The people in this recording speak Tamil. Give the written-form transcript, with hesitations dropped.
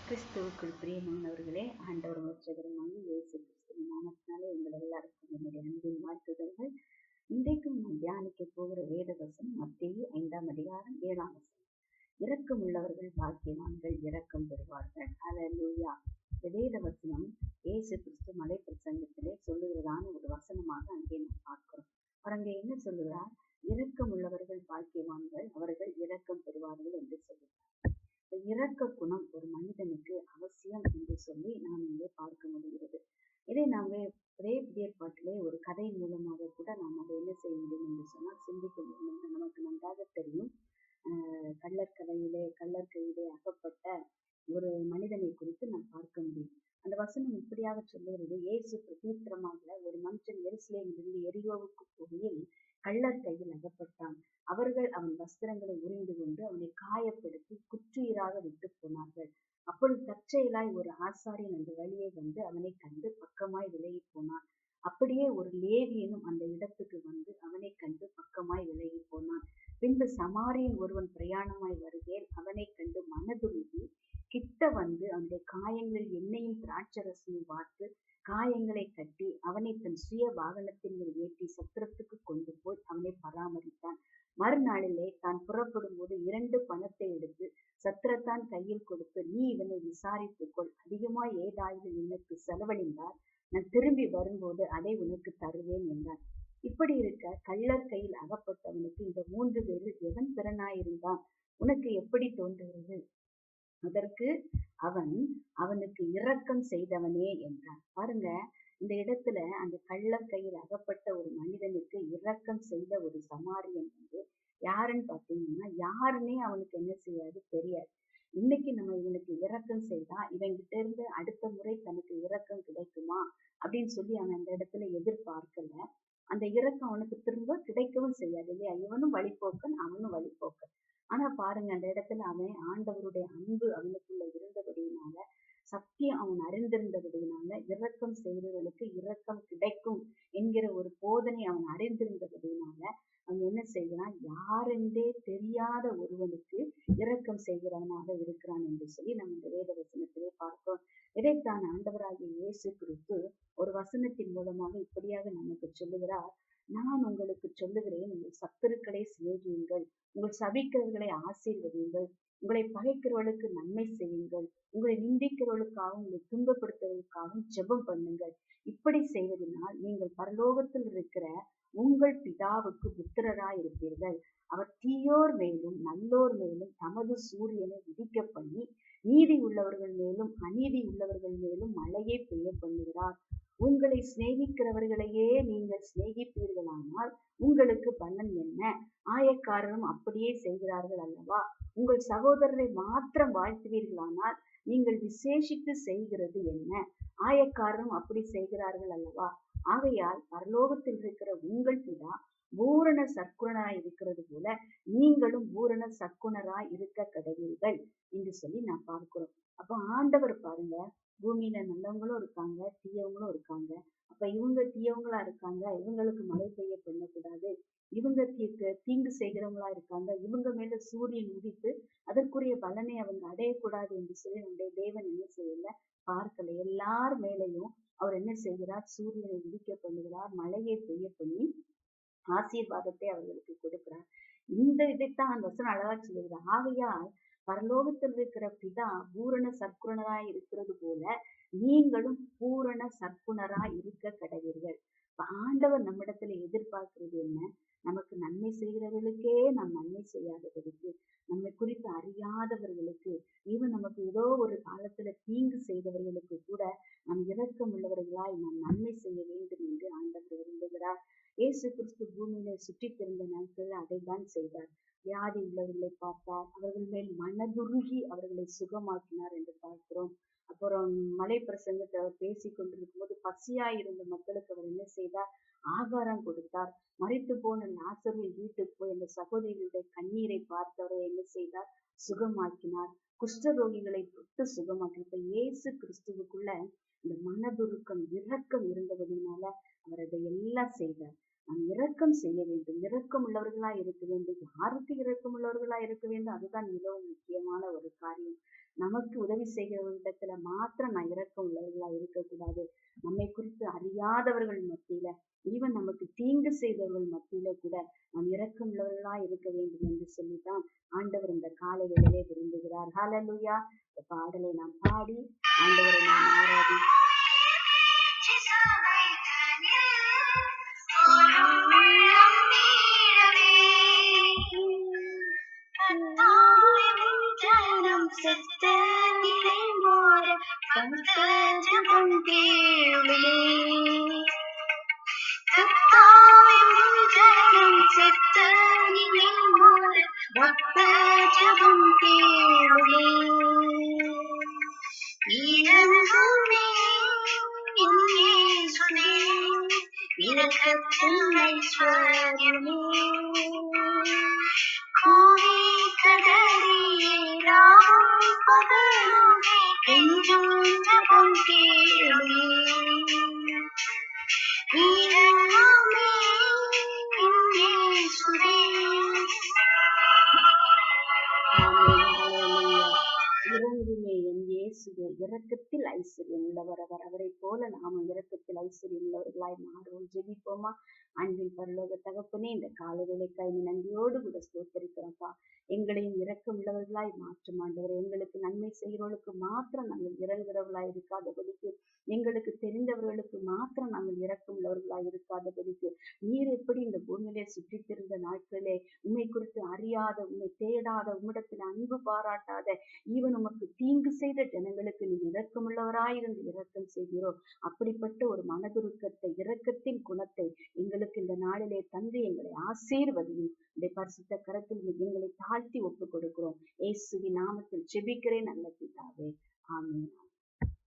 கிறிஸ்துவுக்குள் பிரியமானவர்களே, ஆண்டவர் ரட்சகருமாகிய இயேசு கிறிஸ்துவின் நாமத்தினாலே உங்கள் எல்லாருக்கும் என்னுடைய அன்பின் வாழ்த்துதல்கள். இன்றைக்கும் நாம் தியானிக்க போகிற வேத வசனம் மத்தேயு 5ஆம் அதிகாரம் 7ஆம் வசனம். இரக்கம் உள்ளவர்கள் பாக்கியவான்கள், இரக்கம் பெறுவார்கள். அல்லேலூயா. இந்த வேத வசனம் இயேசு கிறிஸ்து மலை பிரசங்கத்திலே சொல்லுகிறதான ஒரு வசனமாக அங்கே நாம் பார்க்கிறோம். அவர் அங்கே என்ன சொல்லுகிறார்? இரக்கம் உள்ளவர்கள் பாக்கியவான்கள், அவர்கள் இரக்கம் பெறுவார்கள் என்று சொல்லுகிறார். இரக்க குணம் ஒரு மனிதனுக்கு அவசியம் என்று சொல்லி நாம் இங்கே பார்க்க முடிகிறது. இதை நாங்கள் ஏற்பாட்டிலே ஒரு கதை மூலமாக கூட நாம் அதை என்ன செய்ய முடியும் என்று சொன்னால் சிந்திக்க முடியும் என்று நமக்கு நன்றாக தெரியும். கள்ளர்கையிலே அகப்பட்ட ஒரு மனிதனை குறித்து நாம் பார்க்க முடியும். அந்த வசனம் இப்படியாக சொல்லுகிறது: இயேசு பிரதித்திரமாக ஒரு மனுஷன் எருசலேமிலிருந்து எரிகோவுக்கு போகையில் கள்ளர் கையில் அகப்பட்டான். அவர்கள் அவன் வஸ்திரங்களை உரிந்து கொண்டு அவனை காயப்படுத்தி குற்றுயிராக விட்டு போனார்கள். அப்பொழுது தற்செயலாய் ஒரு ஆசாரியன் அந்த வழியே வந்து அவனை கண்டு பக்கமாய் விலகி போனான். அப்படியே ஒரு லேவியனும் அந்த இடத்துக்கு வந்து அவனை கண்டு பக்கமாய் விலகி போனான். பின்பு சமாரியன் ஒருவன் பிரயாணமாய் வருகையில் அவனை கண்டு மனதுருகி கிட்ட வந்து அவனுடைய காயங்களில் எண்ணெயும் திராட்சரசமும் வார்த்து காயங்களை கட்டி அவனை தன் சுய வாகனத்தின் மேல் ஏற்றி சத்திரத்துக்கு கொண்டு போய் அவனை பராமரித்தான். மறுநாளிலே தான் புறப்படும் போது 2 பணத்தை எடுத்து சத்திரத்தான் கையில் கொடுத்து, நீ இவனை விசாரித்துக்கொள், அதிகமாய் ஏதாவது உனக்கு செலவழிந்தால் நான் திரும்பி வரும்போது அதை உனக்கு தருவேன் என்றான். இப்படி இருக்க கள்ளர் கையில் அகப்பட்டவனுக்கு இந்த 3 பேரில் எவன் திறனாயிருந்தான்? உனக்கு எப்படி தோன்றுகிறது? அதற்கு அவன், அவனுக்கு இரக்கம் செய்தவனே என்றான். பாருங்க, இந்த இடத்துல அந்த கள்ளர் கையில் அகப்பட்ட ஒரு மனிதனுக்கு இரக்கம் செய்த ஒரு சமாரியன் வந்து யாருன்னு பார்த்தீங்கன்னா, யாருன்னே அவனுக்கு என்ன செய்யாது தெரியாது. இன்னைக்கு நம்ம இவனுக்கு இரக்கம் செய்தா இவன்கிட்ட இருந்து அடுத்த முறை தனக்கு இரக்கம் கிடைக்குமா அப்படின்னு சொல்லி அவன் அந்த இடத்துல எதிர்பார்க்கல. அந்த இரக்கம் அவனுக்கு திரும்ப கிடைக்கவும் செய்யாது இல்லையா? இவனும் வழிபோக்கன், அவனும் வழிபோக்கன். ஆனா பாருங்க, அந்த இடத்துல அவன் ஆண்டவருடைய அன்பு அவனுக்குள்ள இருந்தபடியினால, சத்தியம் அவன் அறிந்திருந்தபடியினால, இரக்கம் செய்தவர்களுக்கு இரக்கம் கிடைக்கும் என்கிற ஒரு போதனை அவன் அறிந்திருந்தபடியினால அவன் என்ன செய்கிறான்? யாரென்றே தெரியாத ஒருவனுக்கு இரக்கம் செய்கிறவனாக இருக்கிறான் என்று சொல்லி நம்ம இந்த வேத வசனத்திலே பார்க்கிறோம். இதைத்தான் ஆண்டவராகிய இயேசு கிறிஸ்து ஒரு வசனத்தின் மூலமாக இப்படியாக நமக்கு சொல்லுகிறார்: நான் உங்களுக்கு சொல்லுகிறேன், உங்கள் சத்துருக்களை சிநேகியுங்கள், உங்கள் சபிக்கிறவர்களை ஆசீர்வதியுங்கள், உங்களை பகைக்கிறவர்களுக்கு நன்மை செய்யுங்கள், உங்களை நிந்திக்கிறவர்களுக்காகவும் உங்களை துன்பப்படுத்துவதற்காகவும் ஜெபம் பண்ணுங்கள். இப்படி செய்வதனால் நீங்கள் பரலோகத்தில் இருக்கிற உங்கள் பிதாவுக்கு புத்திரராய் இருப்பீர்கள். அவர் தீயோர் மேலும் நல்லோர் மேலும் தமது சூரியனை உதிக்க பண்ணி நீதி உள்ளவர்கள் மேலும் அநீதி உள்ளவர்கள் மேலும் மழையை பெய்ய பண்ணுகிறார். உங்களை சிநேகிக்கிறவர்களையே நீங்கள் சிநேகிப்பீர்களானால் உங்களுக்கு பலன் என்ன? ஆயக்காரரும் அப்படியே செய்கிறார்கள் அல்லவா? உங்கள் சகோதரரை மாத்திரம் வாழ்த்துவீர்களானால் நீங்கள் விசேஷித்து செய்கிறது என்ன? ஆயக்காரரும் அப்படி செய்கிறார்கள் அல்லவா? ஆகையால் பரலோகத்தில் இருக்கிற உங்கள் பிதா பூரண சற்குணராய் இருக்கிறது போல நீங்களும் பூரண சற்குணராய் இருக்க கடவீர்கள் என்று சொல்லி நான் பார்க்கிறோம். அப்ப ஆண்டவர் பாருங்க, பூமியில நல்லவங்களும் இருக்காங்க, தீயவங்களும் இருக்காங்க. அப்ப இவங்க தீயவங்களா இருக்காங்க, இவங்களுக்கு மழை பெய்ய பண்ணக்கூடாது. இவங்க தீங்கு செய்கிறவங்களா இருக்காங்க, இவங்க மேல சூரியன் உதித்து அதற்குரிய பலனை அவங்க அடையக்கூடாது என்று சொல்லி நம்முடைய தேவன் என்ன செய்யல, பார்க்கல. எல்லார் மேலையும் அவர் என்ன செய்கிறார்? சூரியனை உதிக்க பண்ணுகிறார், மழையை பெய்ய பண்ணி ஆசீர்வாதத்தை அவர்களுக்கு கொடுக்கிறார். இந்த இதைத்தான் அந்த வசனம் அழகா சொல்லுகிறார். ஆகையால் பரலோகத்தில் இருக்கிற பிதா பூரண சற்குணராய் இருக்கிறது போல நீங்களும் பூரண சற்குணராய் இருக்க கடவீர்கள். ஆண்டவர் நம்மிடத்துல எதிர்பார்க்கிறது என்ன? நமக்கு நன்மை செய்கிறவர்களுக்கே நாம் நன்மை செய்யாதவர்களுக்கு, நம்மை குறித்து அறியாதவர்களுக்கு, இவன் நமக்கு ஏதோ ஒரு காலத்துல தீங்கு செய்தவர்களுக்கு கூட நாம் இரக்கம் உள்ளவர்களாய் நாம் நன்மை செய்ய வேண்டும் என்று ஆண்டவர் விரும்புகிறார். இயேசு கிறிஸ்து பூமியில சுற்றி திரிந்த நாட்களில் அதை தான் செய்தார். வியாதி உள்ளவர்களை பார்த்தார், அவர்கள் மேல் மனதுருகி அவர்களை சுகமாக்கினார் என்று பார்க்கிறோம். அப்புறம் மலை பிரசங்கத்தை அவர் பேசி கொண்டிருக்கும் போது பசியாய் இருந்த மக்களுக்கு அவர் என்ன செய்தார்? ஆகாரம் கொடுத்தார். மரித்து போன லாசருவின் வீட்டுக்கு போய் அந்த சகோதரிகளுடைய கண்ணீரை பார்த்தவரை என்ன செய்தார்? சுகமாக்கினார். குஷ்டரோகிகளை தொட்டு சுகமாக்கினார். இயேசு கிறிஸ்துவுக்குள்ள இந்த மனதுருக்கம், இரக்கம் இருந்தபடினால அவர் அதை எல்லாம் செய்தார். நாம் இரக்கம் செய்ய வேண்டும், இரக்கம் உள்ளவர்களா இருக்க வேண்டும். யாருக்கு இரக்கம் உள்ளவர்களா இருக்க வேண்டும்? அதுதான் மிகவும் முக்கியமான ஒரு காரியம். நமக்கு உதவி செய்கிறவர்களிடத்துல மாத்திரம் நான் இரக்கம் உள்ளவர்களா இருக்கக்கூடாது. நம்மை குறித்து அறியாதவர்கள் மத்தியில, ஈவன் நமக்கு தீங்கு செய்தவர்கள் மத்தியில கூட நாம் இரக்கம் உள்ளவர்களா இருக்க வேண்டும் என்று சொல்லித்தான் ஆண்டவர் இந்த காலை வேளையிலே விரும்புகிறார். ஹalleluya. இந்த பாடலை நாம் பாடி ஆண்டவரை நாம் ஆராதி இறங்குமே என் இயேசுவே, இரக்கத்தில் ஐஸ்வர்யம் உள்ளவர் அவர். அவரை போல நாமும் இரக்கத்தில் ஐஸ்வர்யம் உள்ளவர்களாய் மாறுவோம். ஜெபிப்போமா? அன்பின் பரலோக தகப்பனே, இந்த காலை வேளைக்காய் நன்றியோடு கூட ஸ்தோத்திரிக்கிறோம்ப்பா. எங்களையும் இரக்கம் உள்ளவர்களாய் மாற்றும் ஆண்டவரே. எங்களுக்கு நன்மை செய்கிறவர்களுக்கு மாத்திரம் நாங்கள் இறங்குறவர்களாய் இருக்காதபடிக்கு, எங்களுக்கு தெரிந்தவர்களுக்கு மாத்திரம் நாங்கள் இரக்கம் உள்ளவர்களாய் இருக்காதபடிக்கு, நீர் எப்படி இந்த பூமியிலே சுற்றித் திரிந்த நாட்களிலே உம்மை குறித்து அறியாத, உம்மை தேடாத, உம்மிடத்தில் அன்பு பாராட்டாத, ஈவன் உமக்கு தீங்கு செய்த ஜனங்களுக்கு நீ இரக்கமுள்ளவராயிருந்து இரக்கம் செய்கிறோம். அப்படிப்பட்ட ஒரு மனதுருக்கத்தை, இரக்கத்தின் குணத்தை எங்களுக்கு இந்த நாளிலே தந்து எங்களை ஆசீர்வதியும். இந்த பரிசுத்த கரத்தில் எங்களை தாழ்த்தி ஒப்புக் கொடுக்கிறோம். இயேசுவின் நாமத்தில் ஜெபிக்கிறேன் நல்ல பிதாவே.